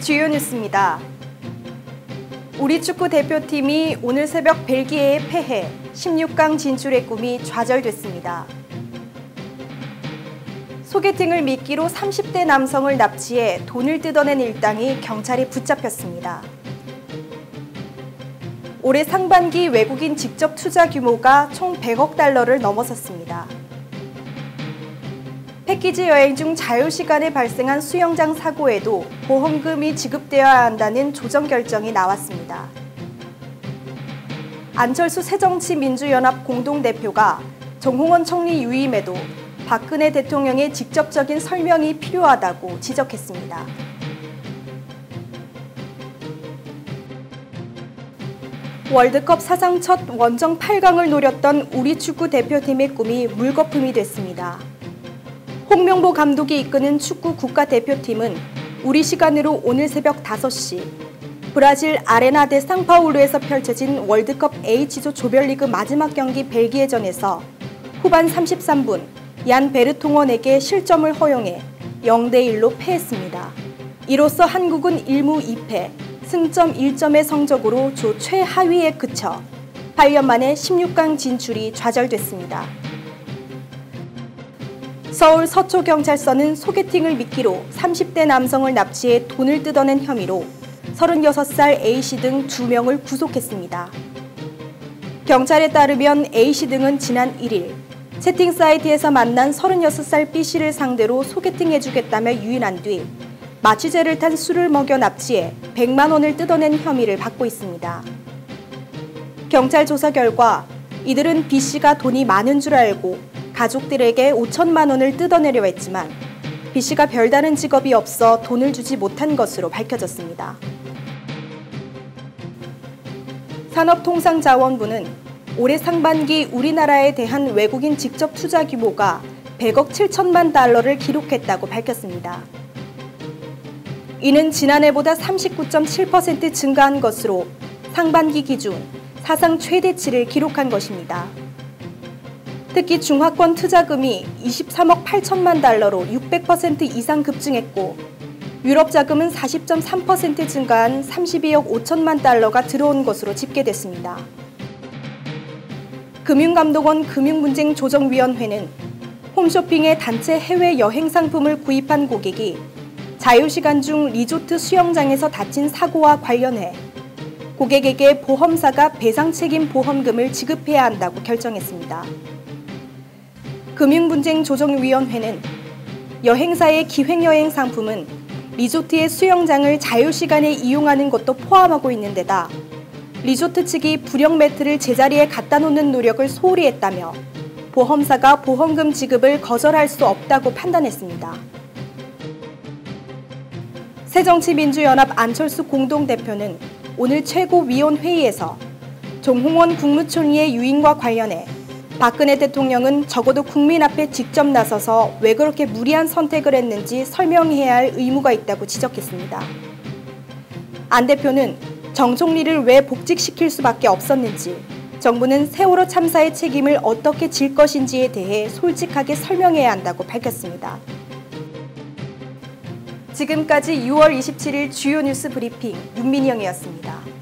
주요 뉴스입니다. 우리 축구 대표팀이 오늘 새벽 벨기에에 패해 16강 진출의 꿈이 좌절됐습니다. 소개팅을 미끼로 30대 남성을 납치해 돈을 뜯어낸 일당이 경찰에 붙잡혔습니다. 올해 상반기 외국인 직접 투자 규모가 총 100억 달러를 넘어섰습니다. 패키지 여행 중 자유시간에 발생한 수영장 사고에도 보험금이 지급되어야 한다는 조정 결정이 나왔습니다. 안철수 새정치민주연합 공동대표가 정홍원 총리 유임에도 박근혜 대통령의 직접적인 설명이 필요하다고 지적했습니다. 월드컵 사상 첫 원정 8강을 노렸던 우리 축구 대표팀의 꿈이 물거품이 됐습니다. 홍명보 감독이 이끄는 축구 국가대표팀은 우리 시간으로 오늘 새벽 5시 브라질 아레나 데 상파울루에서 펼쳐진 월드컵 H조 조별리그 마지막 경기 벨기에전에서 후반 33분 얀 베르통원에게 실점을 허용해 0대1로 패했습니다. 이로써 한국은 1무 2패, 승점 1점의 성적으로 조 최하위에 그쳐 8년 만에 16강 진출이 좌절됐습니다. 서울 서초경찰서는 소개팅을 미끼로 30대 남성을 납치해 돈을 뜯어낸 혐의로 36살 A씨 등 2명을 구속했습니다. 경찰에 따르면 A씨 등은 지난 1일 채팅 사이트에서 만난 36살 B씨를 상대로 소개팅해주겠다며 유인한 뒤 마취제를 탄 술을 먹여 납치해 100만 원을 뜯어낸 혐의를 받고 있습니다. 경찰 조사 결과 이들은 B씨가 돈이 많은 줄 알고 가족들에게 5천만 원을 뜯어내려 했지만 B씨가 별다른 직업이 없어 돈을 주지 못한 것으로 밝혀졌습니다. 산업통상자원부는 올해 상반기 우리나라에 대한 외국인 직접 투자 규모가 100억 7천만 달러를 기록했다고 밝혔습니다. 이는 지난해보다 39.7% 증가한 것으로 상반기 기준 사상 최대치를 기록한 것입니다. 특히 중화권 투자금이 23억 8천만 달러로 600% 이상 급증했고 유럽 자금은 40.3% 증가한 32억 5천만 달러가 들어온 것으로 집계됐습니다. 금융감독원 금융분쟁조정위원회는 홈쇼핑의 단체 해외 여행 상품을 구입한 고객이 자유시간 중 리조트 수영장에서 다친 사고와 관련해 고객에게 보험사가 배상책임 보험금을 지급해야 한다고 결정했습니다. 금융분쟁조정위원회는 여행사의 기획여행 상품은 리조트의 수영장을 자유시간에 이용하는 것도 포함하고 있는 데다 리조트 측이 불량 매트를 제자리에 갖다 놓는 노력을 소홀히 했다며 보험사가 보험금 지급을 거절할 수 없다고 판단했습니다. 새정치민주연합 안철수 공동대표는 오늘 최고위원회의에서 정홍원 국무총리의 유임과 관련해 박근혜 대통령은 적어도 국민 앞에 직접 나서서 왜 그렇게 무리한 선택을 했는지 설명해야 할 의무가 있다고 지적했습니다. 안 대표는 정 총리를 왜 복직시킬 수밖에 없었는지, 정부는 세월호 참사의 책임을 어떻게 질 것인지에 대해 솔직하게 설명해야 한다고 밝혔습니다. 지금까지 6월 27일 주요 뉴스 브리핑 윤민영이었습니다.